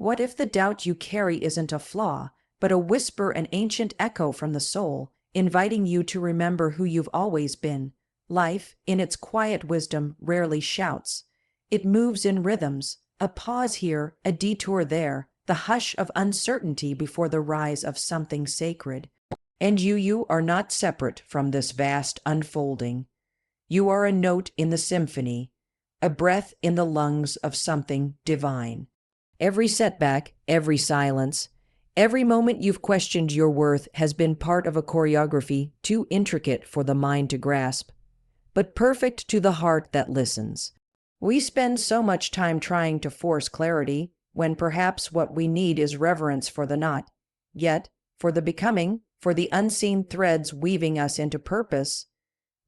What if the doubt you carry isn't a flaw, but a whisper, an ancient echo from the soul, inviting you to remember who you've always been? Life, in its quiet wisdom, rarely shouts. It moves in rhythms, a pause here, a detour there, the hush of uncertainty before the rise of something sacred. And you are not separate from this vast unfolding. You are a note in the symphony, a breath in the lungs of something divine. Every setback, every silence, every moment you've questioned your worth has been part of a choreography too intricate for the mind to grasp, but perfect to the heart that listens. We spend so much time trying to force clarity, when perhaps what we need is reverence for the not, yet for the becoming, for the unseen threads weaving us into purpose.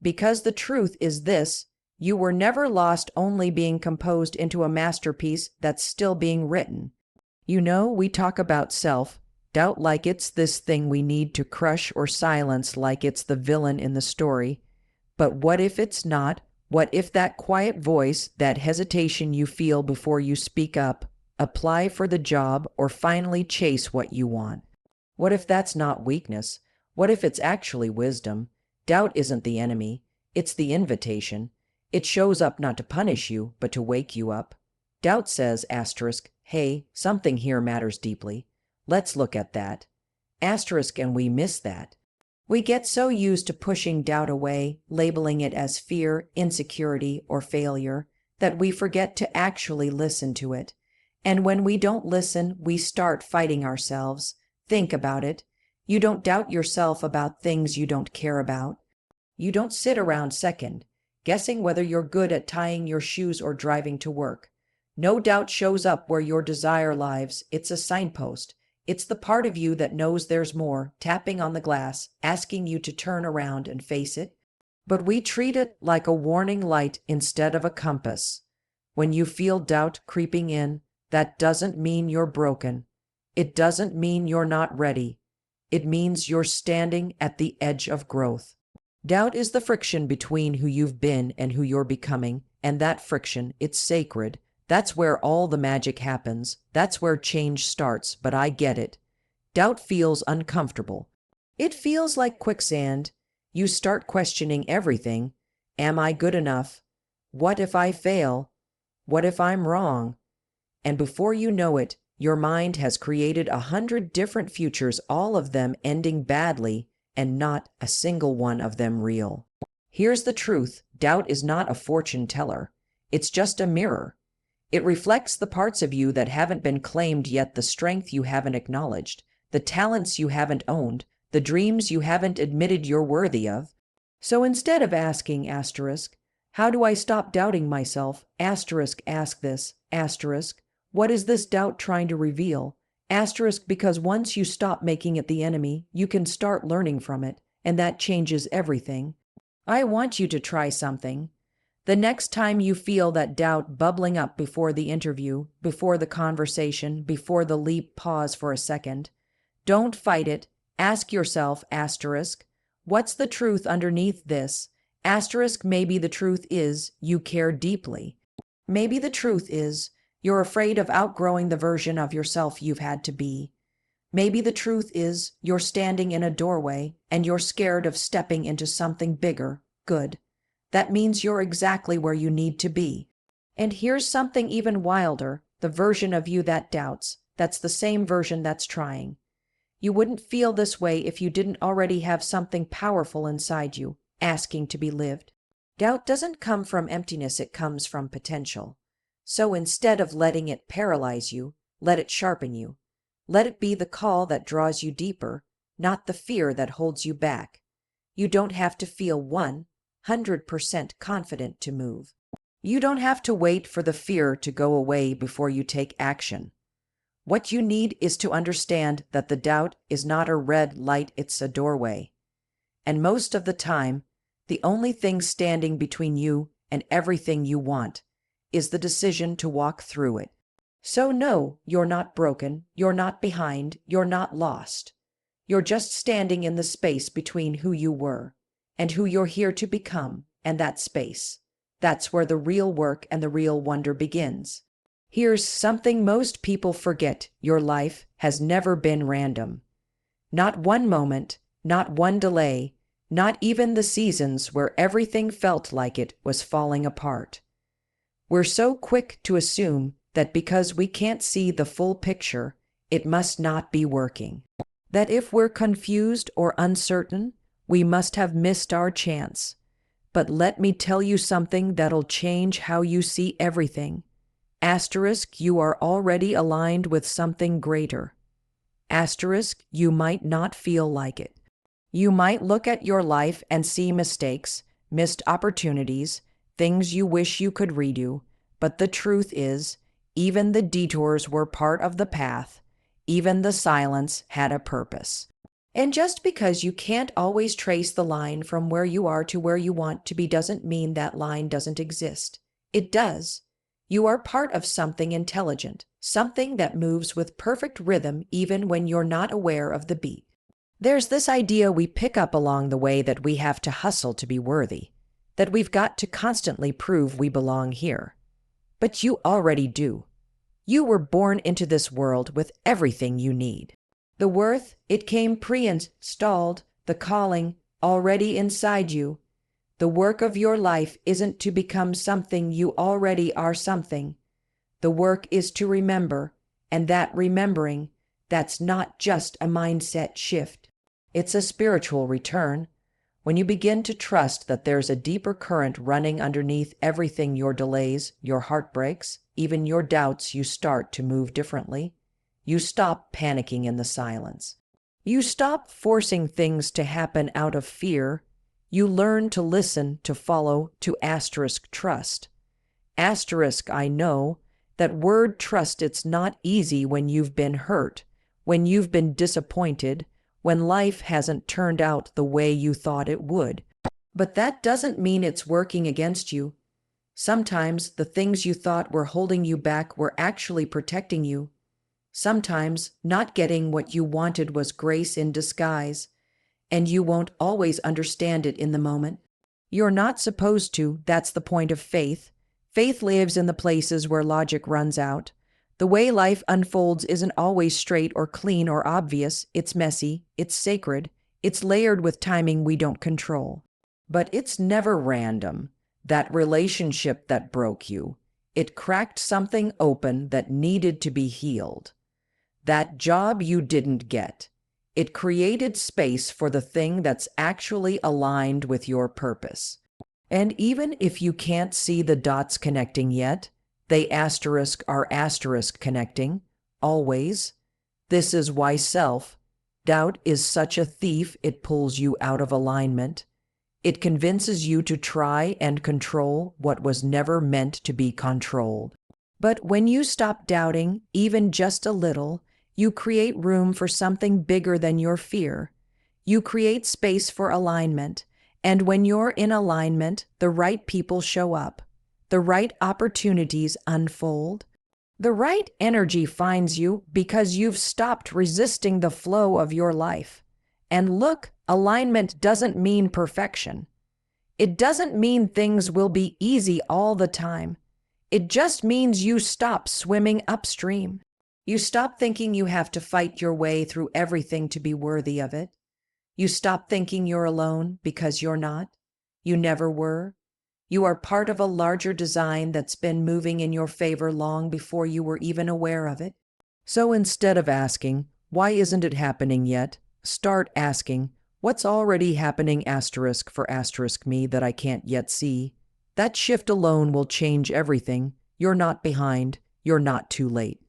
Because the truth is this: you were never lost, only being composed into a masterpiece that's still being written. We talk about self-doubt like it's this thing we need to crush or silence, like it's the villain in the story. But what if it's not? What if that quiet voice, that hesitation you feel before you speak up, apply for the job, or finally chase what you want? What if that's not weakness? What if it's actually wisdom? Doubt isn't the enemy, it's the invitation. It shows up not to punish you, but to wake you up. Doubt says, hey, something here matters deeply. Let's look at that. And we miss that. We get so used to pushing doubt away, labeling it as fear, insecurity, or failure, that we forget to actually listen to it. And when we don't listen, we start fighting ourselves. Think about it. You don't doubt yourself about things you don't care about. You don't sit around guessing whether you're good at tying your shoes or driving to work. No doubt shows up where your desire lives. It's a signpost. It's the part of you that knows there's more, tapping on the glass, asking you to turn around and face it. But we treat it like a warning light instead of a compass. When you feel doubt creeping in, that doesn't mean you're broken. It doesn't mean you're not ready. It means you're standing at the edge of growth. Doubt is the friction between who you've been and who you're becoming, and that friction, it's sacred. That's where all the magic happens. That's where change starts, but I get it. Doubt feels uncomfortable. It feels like quicksand. You start questioning everything. Am I good enough? What if I fail? What if I'm wrong? And before you know it, your mind has created 100 different futures, all of them ending badly, and not a single one of them real. Here's the truth: doubt is not a fortune teller. It's just a mirror. It reflects the parts of you that haven't been claimed yet, the strength you haven't acknowledged, the talents you haven't owned, the dreams you haven't admitted you're worthy of. So instead of asking how do I stop doubting myself? Ask this, what is this doubt trying to reveal? Because once you stop making it the enemy, you can start learning from it, and that changes everything. I want you to try something. The next time you feel that doubt bubbling up before the interview, before the conversation, before the leap, pause for a second. Don't fight it. Ask yourself, what's the truth underneath this? Maybe the truth is you care deeply. Maybe the truth is you're afraid of outgrowing the version of yourself you've had to be. Maybe the truth is you're standing in a doorway and you're scared of stepping into something bigger. Good. That means you're exactly where you need to be. And here's something even wilder: the version of you that doubts, that's the same version that's trying. You wouldn't feel this way if you didn't already have something powerful inside you, asking to be lived. Doubt doesn't come from emptiness, it comes from potential. So instead of letting it paralyze you, let it sharpen you. Let it be the call that draws you deeper, not the fear that holds you back. You don't have to feel 100% confident to move. You don't have to wait for the fear to go away before you take action. What you need is to understand that the doubt is not a red light, it's a doorway. And most of the time, the only thing standing between you and everything you want is the decision to walk through it. So no, you're not broken, you're not behind, you're not lost. You're just standing in the space between who you were and who you're here to become, and that space. That's where the real work and the real wonder begins. Here's something most people forget: your life has never been random. Not one moment, not one delay, not even the seasons where everything felt like it was falling apart. We're so quick to assume that because we can't see the full picture, it must not be working. That if we're confused or uncertain, we must have missed our chance. But let me tell you something that'll change how you see everything. Asterisk, you are already aligned with something greater. Asterisk, you might not feel like it. You might look at your life and see mistakes, missed opportunities, things you wish you could redo, but the truth is, even the detours were part of the path. Even the silence had a purpose. And just because you can't always trace the line from where you are to where you want to be doesn't mean that line doesn't exist. It does. You are part of something intelligent, something that moves with perfect rhythm even when you're not aware of the beat. There's this idea we pick up along the way that we have to hustle to be worthy, that we've got to constantly prove we belong here. But you already do. You were born into this world with everything you need. The worth, it came pre-installed, the calling, already inside you. The work of your life isn't to become something you already are something. The work is to remember, and that remembering, that's not just a mindset shift. It's a spiritual return. When you begin to trust that there's a deeper current running underneath everything, your delays, your heartbreaks, even your doubts, you start to move differently. You stop panicking in the silence. You stop forcing things to happen out of fear. You learn to listen, to follow, to asterisk trust. Asterisk, I know, that word trust, it's not easy when you've been hurt, when you've been disappointed, when life hasn't turned out the way you thought it would. But that doesn't mean it's working against you. Sometimes the things you thought were holding you back were actually protecting you. Sometimes not getting what you wanted was grace in disguise, and you won't always understand it in the moment. You're not supposed to. That's the point of faith. Faith lives in the places where logic runs out. The way life unfolds isn't always straight or clean or obvious. It's messy, it's sacred, it's layered with timing we don't control. But it's never random. That relationship that broke you, it cracked something open that needed to be healed. That job you didn't get, it created space for the thing that's actually aligned with your purpose. And even if you can't see the dots connecting yet, they asterisk are asterisk connecting, always. This is why self-doubt is such a thief. It pulls you out of alignment. It convinces you to try and control what was never meant to be controlled. But when you stop doubting, even just a little, you create room for something bigger than your fear. You create space for alignment. And when you're in alignment, the right people show up. The right opportunities unfold. The right energy finds you because you've stopped resisting the flow of your life. And look, alignment doesn't mean perfection. It doesn't mean things will be easy all the time. It just means you stop swimming upstream. You stop thinking you have to fight your way through everything to be worthy of it. You stop thinking you're alone because you're not. You never were. You are part of a larger design that's been moving in your favor long before you were even aware of it. So instead of asking, why isn't it happening yet? Start asking, what's already happening asterisk for asterisk me that I can't yet see? That shift alone will change everything. You're not behind. You're not too late.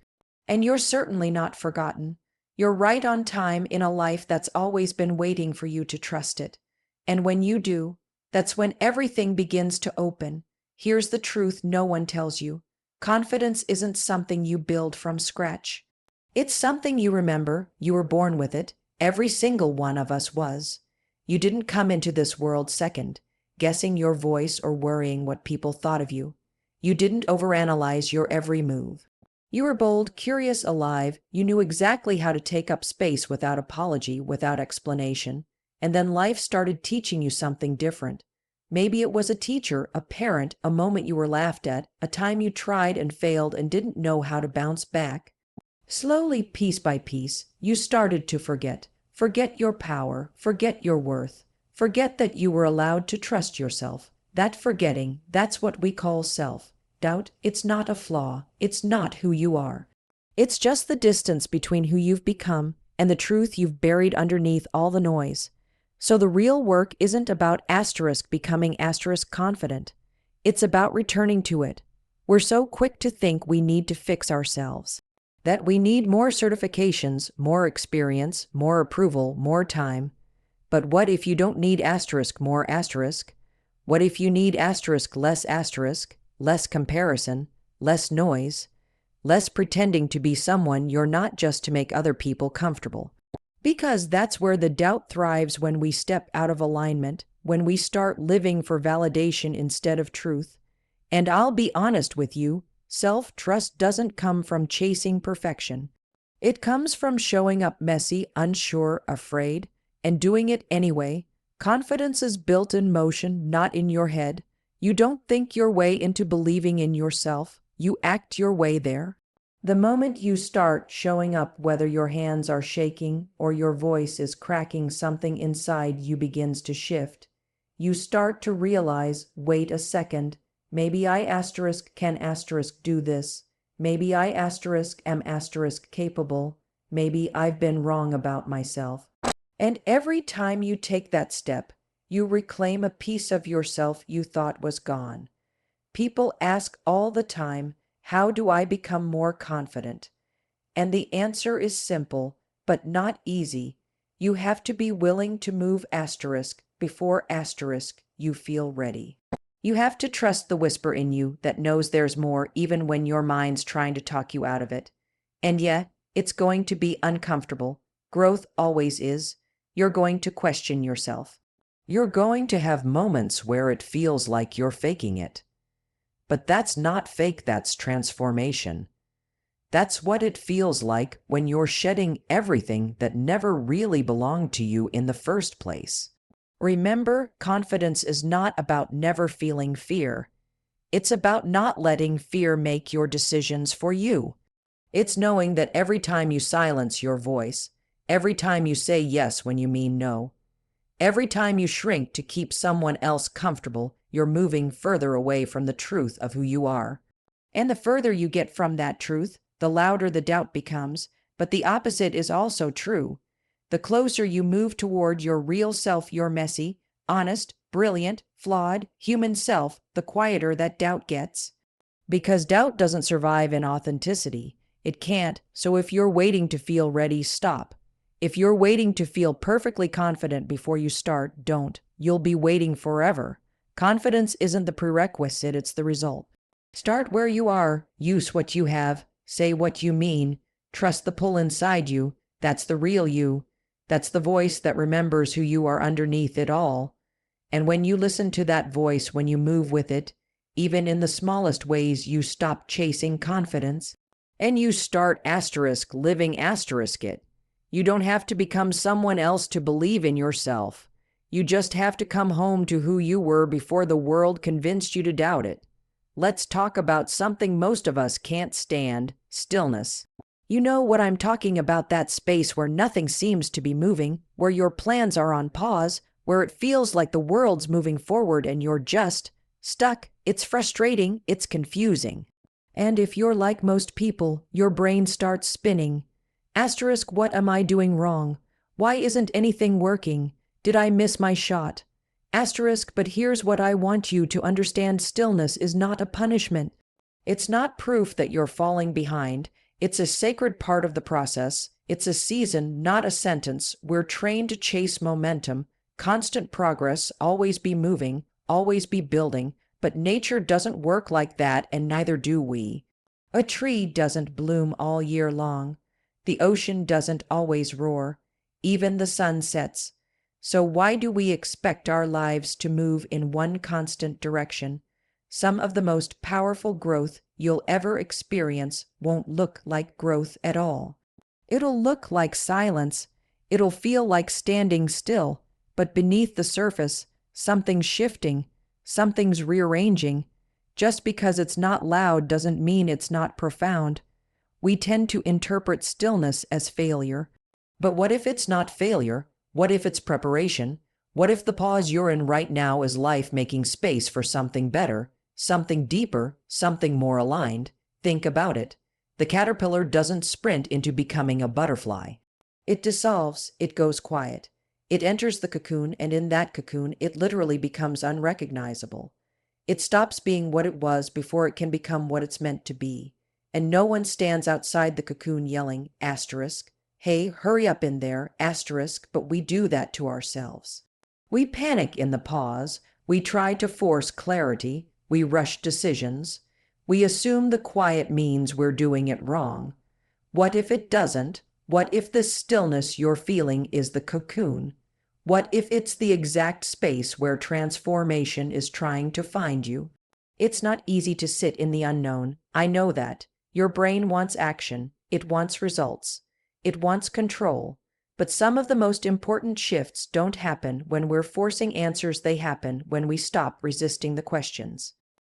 And you're certainly not forgotten. You're right on time in a life that's always been waiting for you to trust it. And when you do, that's when everything begins to open. Here's the truth no one tells you. Confidence isn't something you build from scratch. It's something you remember. You were born with it. Every single one of us was. You didn't come into this world second, guessing your voice or worrying what people thought of you. You didn't overanalyze your every move. You were bold, curious, alive. You knew exactly how to take up space without apology, without explanation. And then life started teaching you something different. Maybe it was a teacher, a parent, a moment you were laughed at, a time you tried and failed and didn't know how to bounce back. Slowly, piece by piece, you started to forget. Forget your power, forget your worth, forget that you were allowed to trust yourself. That forgetting, that's what we call self-doubt. It's not a flaw, it's not who you are. It's just the distance between who you've become and the truth you've buried underneath all the noise. So the real work isn't about becoming confident. It's about returning to it. We're so quick to think we need to fix ourselves, that we need more certifications, more experience, more approval, more time. But what if you don't need more asterisk? What if you need less comparison, less noise, less pretending to be someone you're not just to make other people comfortable? Because that's where the doubt thrives, when we step out of alignment, when we start living for validation instead of truth. And I'll be honest with you, self-trust doesn't come from chasing perfection. It comes from showing up messy, unsure, afraid, and doing it anyway. Confidence is built in motion, not in your head. You don't think your way into believing in yourself, you act your way there. The moment you start showing up, whether your hands are shaking or your voice is cracking, something inside you begins to shift. You start to realize, wait a second, maybe I can do this. Maybe I am capable. Maybe I've been wrong about myself. And every time you take that step, you reclaim a piece of yourself you thought was gone. People ask all the time, how do I become more confident? And the answer is simple, but not easy. You have to be willing to move before you feel ready. You have to trust the whisper in you that knows there's more, even when your mind's trying to talk you out of it. And yeah, it's going to be uncomfortable. Growth always is. You're going to question yourself. You're going to have moments where it feels like you're faking it. But that's not fake, that's transformation. That's what it feels like when you're shedding everything that never really belonged to you in the first place. Remember, confidence is not about never feeling fear. It's about not letting fear make your decisions for you. It's knowing that every time you silence your voice, every time you say yes when you mean no, every time you shrink to keep someone else comfortable, you're moving further away from the truth of who you are. And the further you get from that truth, the louder the doubt becomes. But the opposite is also true. The closer you move toward your real self, your messy, honest, brilliant, flawed, human self, the quieter that doubt gets. Because doubt doesn't survive in authenticity. It can't. So if you're waiting to feel ready, stop. If you're waiting to feel perfectly confident before you start, don't. You'll be waiting forever. Confidence isn't the prerequisite, it's the result. Start where you are, use what you have, say what you mean, trust the pull inside you. That's the real you. That's the voice that remembers who you are underneath it all. And when you listen to that voice, when you move with it, even in the smallest ways, you stop chasing confidence and you start living it. You don't have to become someone else to believe in yourself. You just have to come home to who you were before the world convinced you to doubt it. Let's talk about something most of us can't stand: stillness. You know what I'm talking about, that space where nothing seems to be moving, where your plans are on pause, where it feels like the world's moving forward and you're just stuck. It's frustrating, it's confusing. And if you're like most people, your brain starts spinning. What am I doing wrong? Why isn't anything working? Did I miss my shot? But here's what I want you to understand: stillness is not a punishment. It's not proof that you're falling behind. It's a sacred part of the process. It's a season, not a sentence. We're trained to chase momentum, constant progress, always be moving, always be building. But nature doesn't work like that, and neither do we. A tree doesn't bloom all year long. The ocean doesn't always roar. Even the sun sets. So why do we expect our lives to move in one constant direction? Some of the most powerful growth you'll ever experience won't look like growth at all. It'll look like silence. It'll feel like standing still. But beneath the surface, something's shifting. something's rearranging. Just because it's not loud doesn't mean it's not profound. We tend to interpret stillness as failure. But what if it's not failure? What if it's preparation? What if the pause you're in right now is life making space for something better, something deeper, something more aligned? Think about it. The caterpillar doesn't sprint into becoming a butterfly. It dissolves, it goes quiet. It enters the cocoon, and in that cocoon, it literally becomes unrecognizable. It stops being what it was before it can become what it's meant to be. And no one stands outside the cocoon yelling, asterisk, hey, hurry up in there, asterisk, but we do that to ourselves. We panic in the pause, we try to force clarity, we rush decisions, we assume the quiet means we're doing it wrong. What if it doesn't? What if the stillness you're feeling is the cocoon? What if it's the exact space where transformation is trying to find you? It's not easy to sit in the unknown. I know that. Your brain wants action. It wants results. It wants control. But some of the most important shifts don't happen when we're forcing answers. They happen when we stop resisting the questions.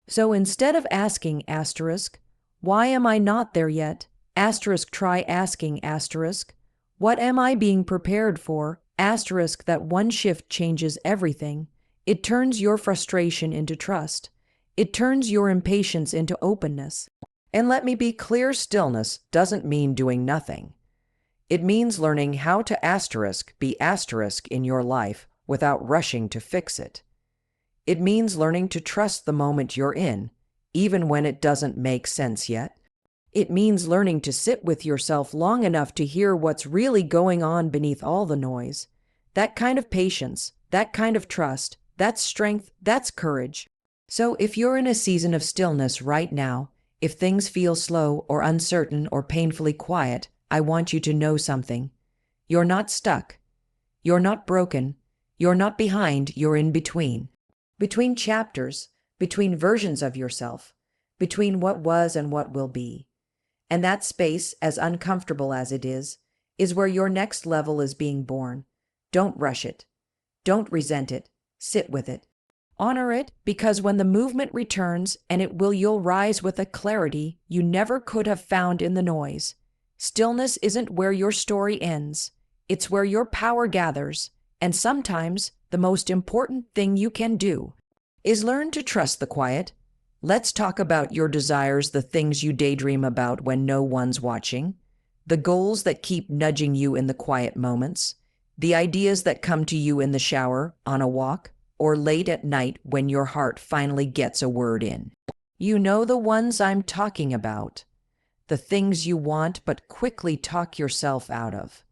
So instead of asking asterisk, why am I not there yet? Asterisk, try asking asterisk, what am I being prepared for? Asterisk, that one shift changes everything. It turns your frustration into trust. It turns your impatience into openness. And let me be clear, stillness doesn't mean doing nothing. It means learning how to be asterisk in your life without rushing to fix it. It means learning to trust the moment you're in, even when it doesn't make sense yet. It means learning to sit with yourself long enough to hear what's really going on beneath all the noise. That kind of patience, that kind of trust, that's strength, that's courage. So if you're in a season of stillness right now, if things feel slow or uncertain or painfully quiet, I want you to know something. You're not stuck. You're not broken. You're not behind. You're in between. Between chapters, between versions of yourself, between what was and what will be. And that space, as uncomfortable as it is where your next level is being born. Don't rush it. Don't resent it. Sit with it. Honor it, because when the movement returns, and it will, you'll rise with a clarity you never could have found in the noise. Stillness isn't where your story ends. It's where your power gathers. And sometimes the most important thing you can do is learn to trust the quiet. Let's talk about your desires, the things you daydream about when no one's watching, the goals that keep nudging you in the quiet moments, the ideas that come to you in the shower, on a walk, or late at night when your heart finally gets a word in. You know the ones I'm talking about. The things you want but quickly talk yourself out of.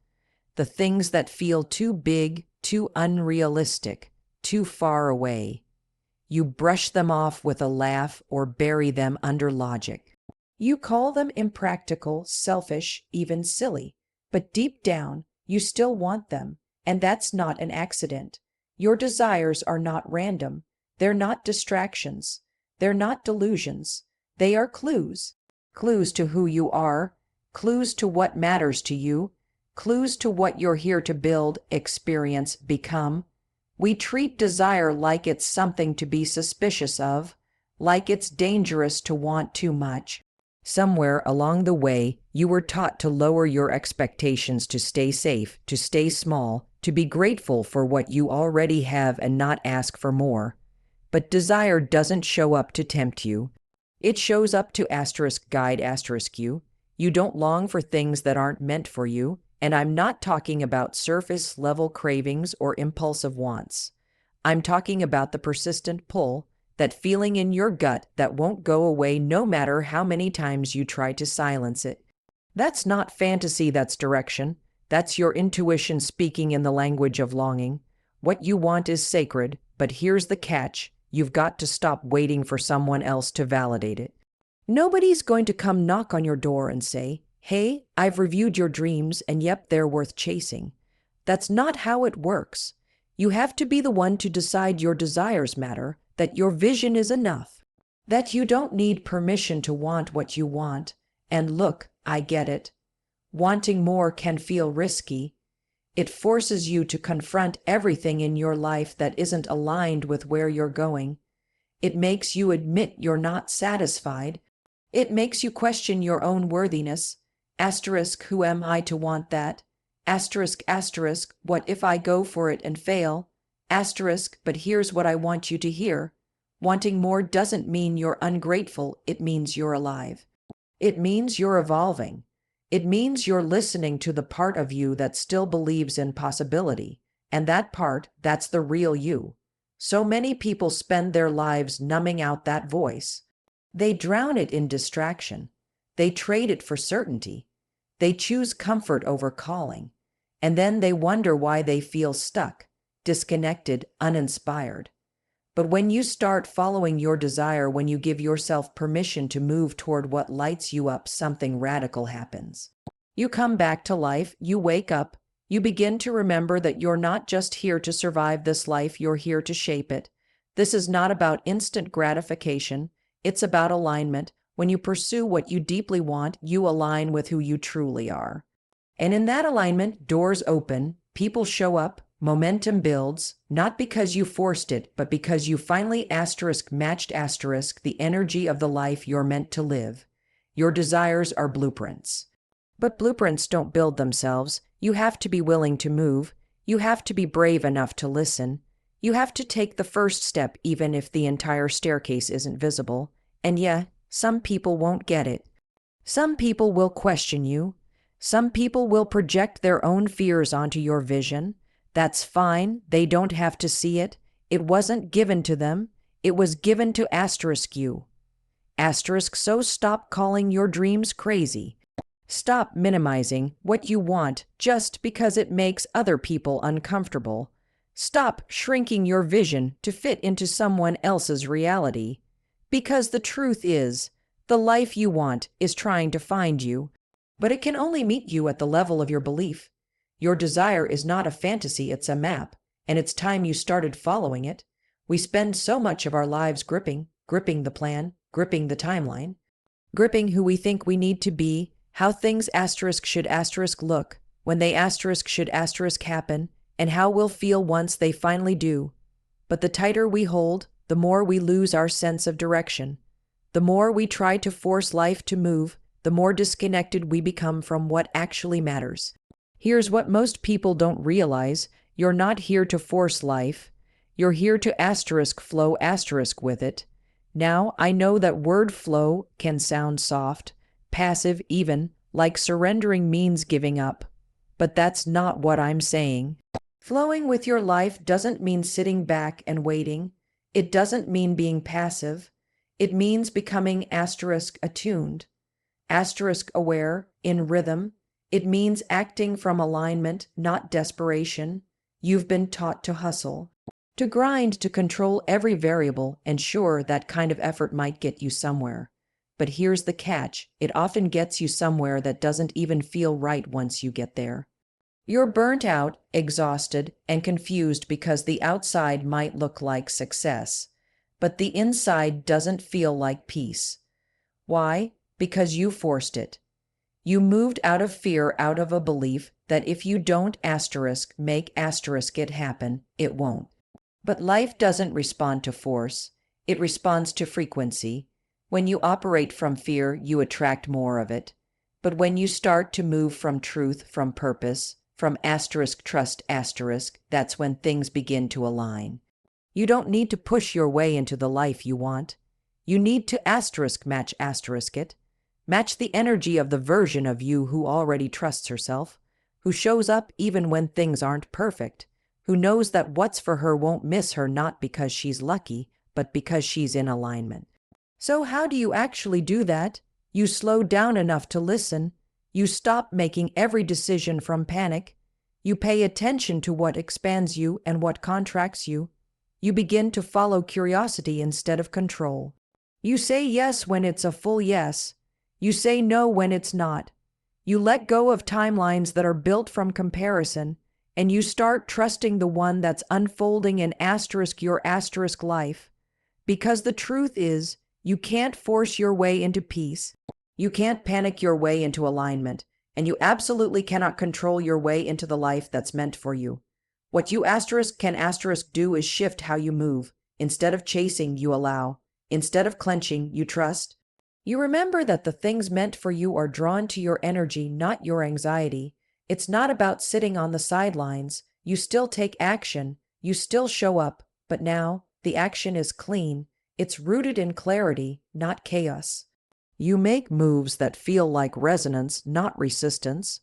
The things that feel too big, too unrealistic, too far away. You brush them off with a laugh or bury them under logic. You call them impractical, selfish, even silly. But deep down, you still want them, and that's not an accident. Your desires are not random. They're not distractions. They're not delusions. They are clues. Clues to who you are, clues to what matters to you, clues to what you're here to build, experience, become. We treat desire like it's something to be suspicious of, like it's dangerous to want too much. Somewhere along the way, you were taught to lower your expectations, to stay safe, to stay small, to be grateful for what you already have and not ask for more. But desire doesn't show up to tempt you. It shows up to guide you. You don't long for things that aren't meant for you. And I'm not talking about surface-level cravings or impulsive wants. I'm talking about the persistent pull, that feeling in your gut that won't go away no matter how many times you try to silence it. That's not fantasy, that's direction. That's your intuition speaking in the language of longing. What you want is sacred, but here's the catch. You've got to stop waiting for someone else to validate it. Nobody's going to come knock on your door and say, hey, I've reviewed your dreams and yep, they're worth chasing. That's not how it works. You have to be the one to decide your desires matter, that your vision is enough, that you don't need permission to want what you want. And look, I get it. Wanting more can feel risky. It forces you to confront everything in your life that isn't aligned with where you're going. It makes you admit you're not satisfied. It makes you question your own worthiness. Asterisk, who am I to want that? Asterisk, what if I go for it and fail? Asterisk, but here's what I want you to hear. Wanting more doesn't mean you're ungrateful, it means you're alive. It means you're evolving. It means you're listening to the part of you that still believes in possibility. And that part, that's the real you. So many people spend their lives numbing out that voice. They drown it in distraction. They trade it for certainty. They choose comfort over calling. And then they wonder why they feel stuck, disconnected, uninspired. But when you start following your desire, when you give yourself permission to move toward what lights you up, something radical happens. You come back to life, you wake up, you begin to remember that you're not just here to survive this life, you're here to shape it. This is not about instant gratification, it's about alignment. When you pursue what you deeply want, you align with who you truly are. And in that alignment, doors open, people show up, momentum builds, not because you forced it, but because you finally matched the energy of the life you're meant to live. Your desires are blueprints. But blueprints don't build themselves. You have to be willing to move. You have to be brave enough to listen. You have to take the first step even if the entire staircase isn't visible. And yeah, some people won't get it. Some people will question you. Some people will project their own fears onto your vision. That's fine. They don't have to see it. It wasn't given to them. It was given to you. So stop calling your dreams crazy. Stop minimizing what you want just because it makes other people uncomfortable. Stop shrinking your vision to fit into someone else's reality. Because the truth is, the life you want is trying to find you, but it can only meet you at the level of your belief. Your desire is not a fantasy, it's a map, and it's time you started following it. We spend so much of our lives gripping the plan, gripping the timeline, gripping who we think we need to be, how things should look, when they should happen, and how we'll feel once they finally do. But the tighter we hold, the more we lose our sense of direction. The more we try to force life to move, the more disconnected we become from what actually matters. Here's what most people don't realize. You're not here to force life. You're here to flow with it. Now, I know that word flow can sound soft, passive even, like surrendering means giving up. But that's not what I'm saying. Flowing with your life doesn't mean sitting back and waiting. It doesn't mean being passive. It means becoming attuned, aware, in rhythm. It means acting from alignment, not desperation. You've been taught to hustle, to grind, to control every variable, and sure, that kind of effort might get you somewhere. But here's the catch, it often gets you somewhere that doesn't even feel right once you get there. You're burnt out, exhausted, and confused because the outside might look like success, but the inside doesn't feel like peace. Why? Because you forced it. You moved out of fear, out of a belief that if you don't make it happen, it won't. But life doesn't respond to force. It responds to frequency. When you operate from fear, you attract more of it. But when you start to move from truth, from purpose, from trust, that's when things begin to align. You don't need to push your way into the life you want. You need to match it. Match the energy of the version of you who already trusts herself, who shows up even when things aren't perfect, who knows that what's for her won't miss her, not because she's lucky, but because she's in alignment. So how do you actually do that? You slow down enough to listen. You stop making every decision from panic. You pay attention to what expands you and what contracts you. You begin to follow curiosity instead of control. You say yes when it's a full yes. You say no when it's not. You let go of timelines that are built from comparison, and you start trusting the one that's unfolding in your life. Because the truth is, you can't force your way into peace. You can't panic your way into alignment, and you absolutely cannot control your way into the life that's meant for you. What you can do is shift how you move. Instead of chasing, you allow. Instead of clenching, you trust. You remember that the things meant for you are drawn to your energy, not your anxiety. It's not about sitting on the sidelines. You still take action. You still show up. But now, the action is clean. It's rooted in clarity, not chaos. You make moves that feel like resonance, not resistance.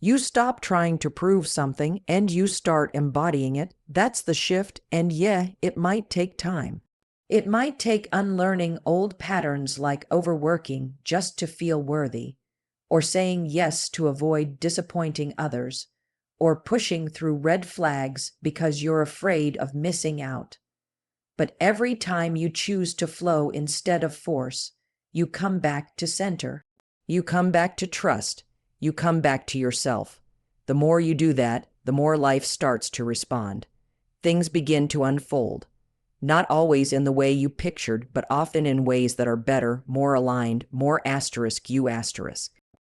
You stop trying to prove something and you start embodying it. That's the shift, and yeah, it might take time. It might take unlearning old patterns like overworking just to feel worthy, or saying yes to avoid disappointing others, or pushing through red flags because you're afraid of missing out. But every time you choose to flow instead of force, you come back to center. You come back to trust. You come back to yourself. The more you do that, the more life starts to respond. Things begin to unfold. Not always in the way you pictured, but often in ways that are better, more aligned, more asterisk you asterisk.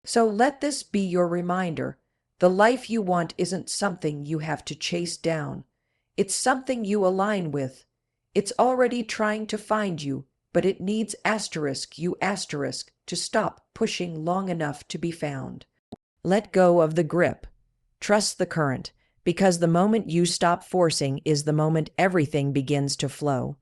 So let this be your reminder. The life you want isn't something you have to chase down. It's something you align with. It's already trying to find you, but it needs asterisk you asterisk to stop pushing long enough to be found. Let go of the grip. Trust the current, because the moment you stop forcing is the moment everything begins to flow.